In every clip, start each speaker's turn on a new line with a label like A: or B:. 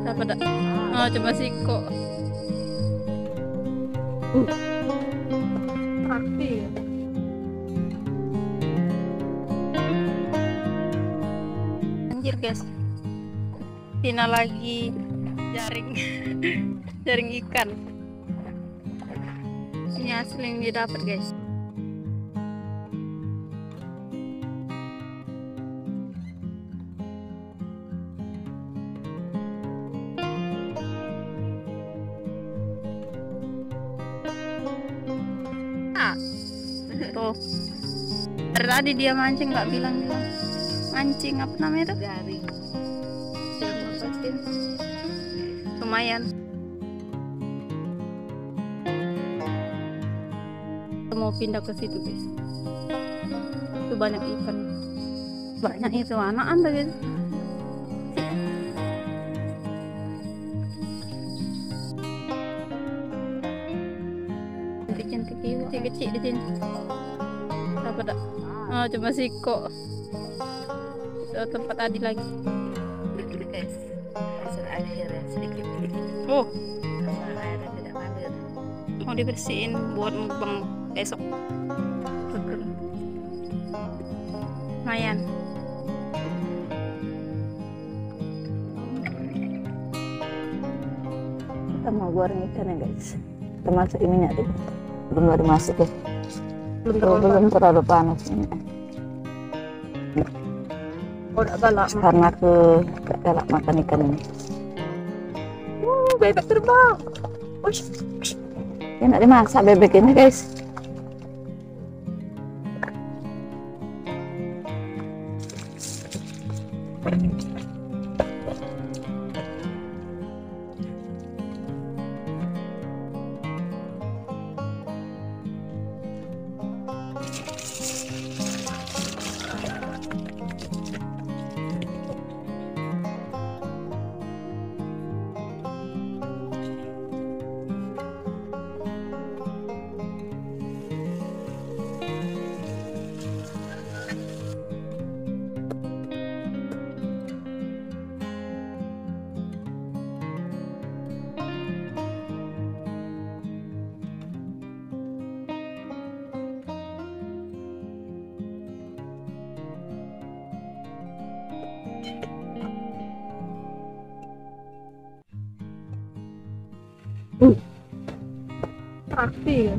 A: Apa dah? Oh, coba siko. Api. Anjir guys. Tina lagi jaring jaring ikan. Ini hasil yang dia dapat guys. Tuh dari tadi dia mancing nggak bilang-bilang mancing apa namanya itu jaring lumayan. Kita mau pindah ke situ guys, itu banyak ikan, banyak itu anak anda guys. Cantik kecil di sini. Apa dah? Oh, coba siko. So, tempat tadi lagi.
B: Sedikit guys, hasil akhir ya sedikit.
A: Oh,
B: Hasil air tidak ngalir.
A: mau dibersihin buat mukbang besok. Lumayan.
B: Kita mau goreng ikan ya guys. Kita masuk minyak dulu. Belum ada masuk ya. Belum terlalu panas ini.
A: Oh, udah galak.
B: Karena gak galak makan ikan ini.
A: Bebek terbang.
B: Ya nak dimasak bebek ini guys.
A: Api.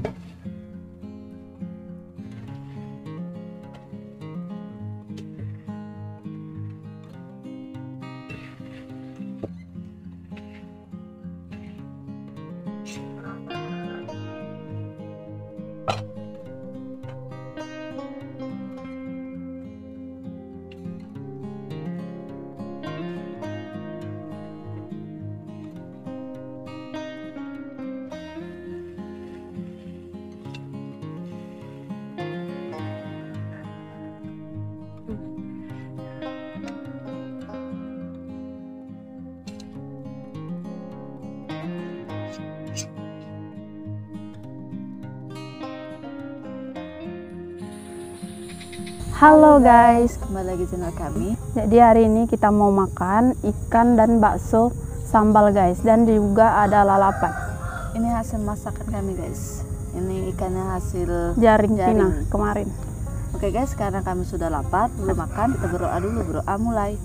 A: Halo guys,
B: Kembali lagi channel kami.
A: jadi hari ini kita mau makan ikan dan bakso sambal guys, dan juga ada lalapan.
B: Ini hasil masakan kami guys. Ini ikannya hasil
A: Jaring Tina kemarin.
B: Oke guys, karena kami sudah lapar, belum makan, kita berdoa dulu. Berdoa mulai.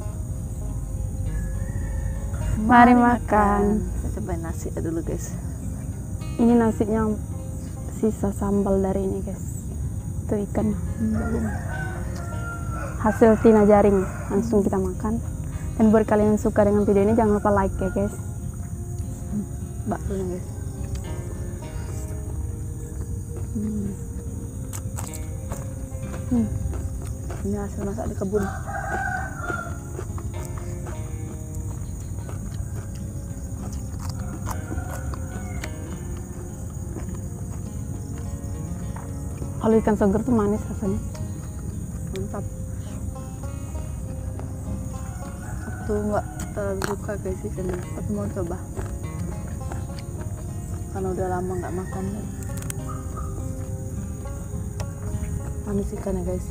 A: Mari makan.
B: Kita cobain nasi dulu guys.
A: Ini nasinya sisa sambal dari ini guys. Itu ikan. Hasil Tina jaring, langsung kita makan. Dan buat kalian yang suka dengan video ini jangan lupa like ya guys.
B: Baksonya guys. Ini hasil masak di kebun.
A: Kalau ikan seger tuh manis rasanya.
B: Mantap. Aku nggak terlalu suka guys ikannya, tapi mau coba karena udah lama nggak makan. Manis ikannya guys.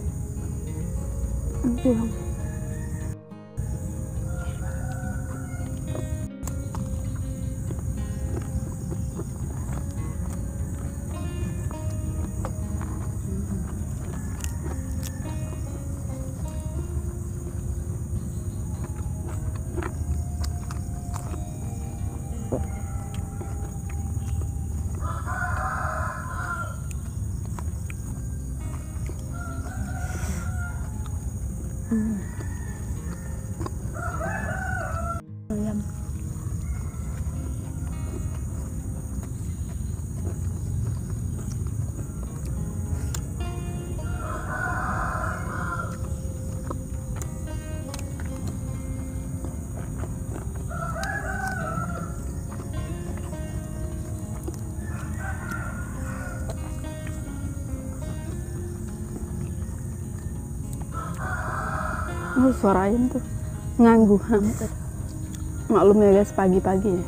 A: Oh, suara ayam tuh nganggu. Maklum ya guys, pagi-pagi ya.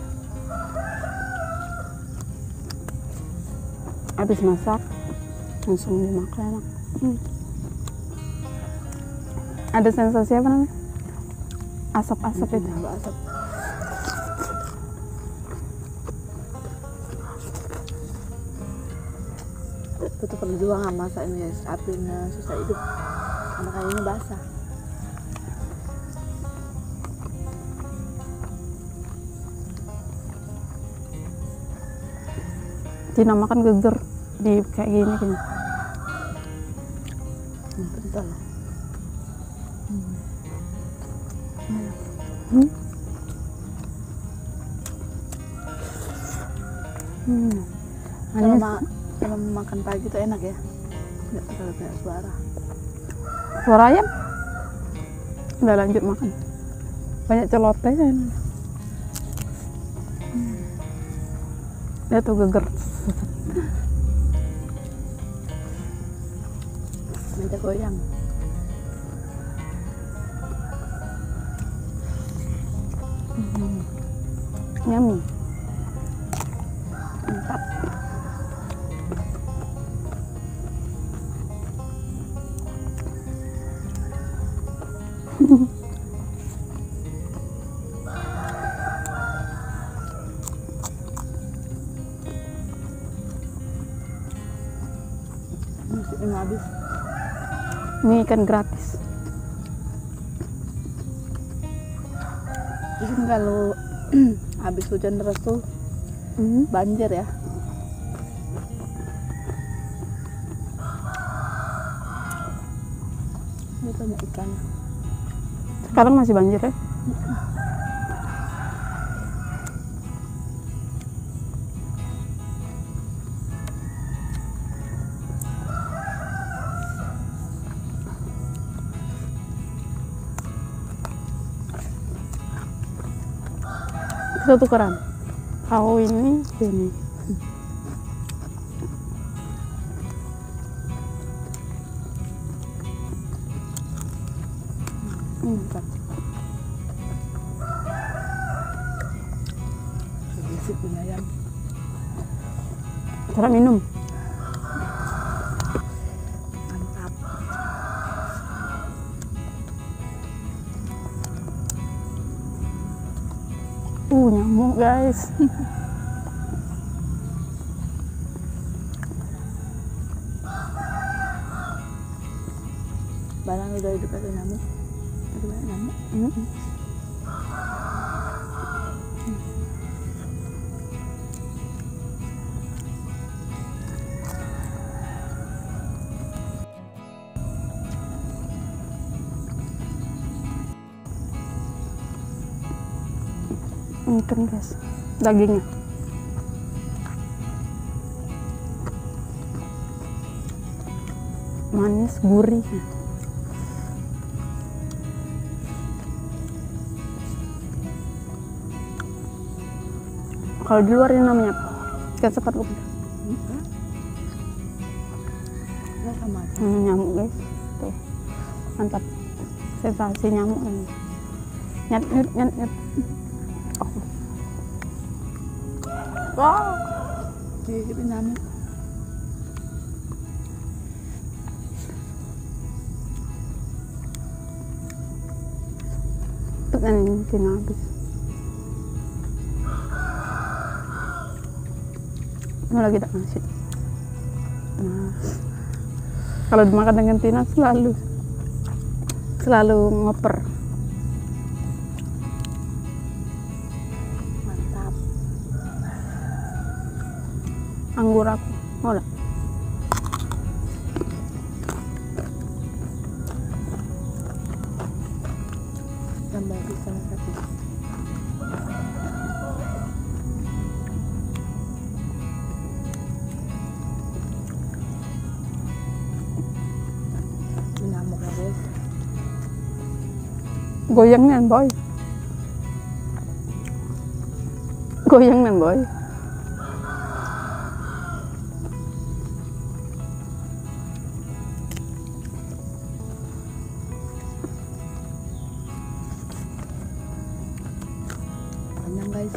A: Habis masak langsung dimakan. Ada sensasi apa namanya? Asap-asap itu.
B: Asap. Itu perlu juga nggak masak ini guys, apinya susah hidup karena kayaknya basah.
A: Cina makan geger di kayak gini kayaknya.
B: Bentar.
A: Manis.
B: Kalau makan pagi itu enak ya, nggak terlalu banyak suara.
A: Suara ayam. Udah lanjut makan. Banyak celoteh. Dia tuh geger.
B: Nanti goyang.
A: Yummy.
B: Mantap. Ini habis.
A: Ini ikan gratis.
B: Jadi kalau habis hujan deras tuh banjir ya. Ini banyak ikan.
A: Sekarang masih banjir ya. Kita tukeran. Kau ini.
B: Mantap. Sedikit punya ayam.
A: Cara minum.
B: Mantap.
A: Nyamuk guys.
B: Barang udah hidup ada nyamuk. Ada banyak nyamuk.
A: Ikan guys, dagingnya manis, gurih. Kalau di luar ini namanya apa? Ikan sepat kok.
B: Nggak sama aja.
A: Nyamuk guys, tuh mantap, sensasi nyamuk ini. Nyat nyut nyat nyut. Wow,
B: Gigit nyamuk.
A: tuh kan ini tina habis. Mau lagi tak nasi. Nah, kalau dimakan dengan Tina selalu ngoper.
B: Mantap.
A: Anggur aku mau lah.
B: Tambah pisang satu. Nyamuk ya guys.
A: Goyang nih boy. Goyang nih boy.
B: guys.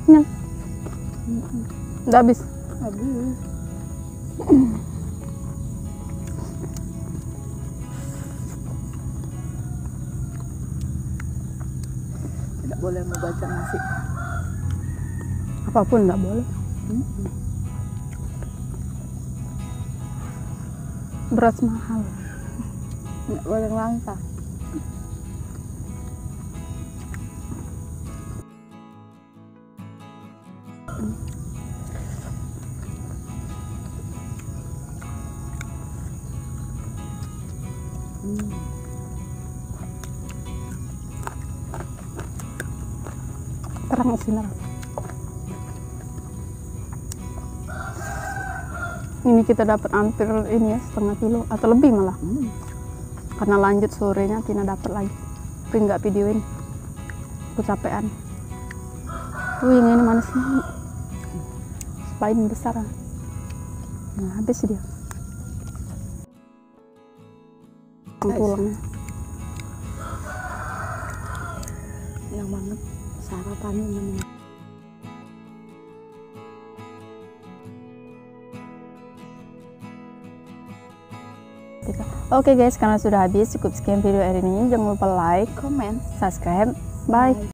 A: Kenyang. Udah habis.
B: Habis. Tidak boleh membaca nasi.
A: Apapun nggak boleh. Beras mahal.
B: Tidak boleh langka.
A: Terang sinar. Ini kita dapat hampir ini ya, setengah kilo atau lebih malah. Karena lanjut sorenya Tina dapat lagi. Tapi nggak videoin. Kecapean. Wih, ini manisnya. Sepain besar. Nah, habis dia. Tulangnya.
B: Yang banget sarapannya namanya.
A: Oke guys, karena sudah habis, cukup sekian video hari ini. Jangan lupa like,
B: Komen,
A: subscribe. Bye.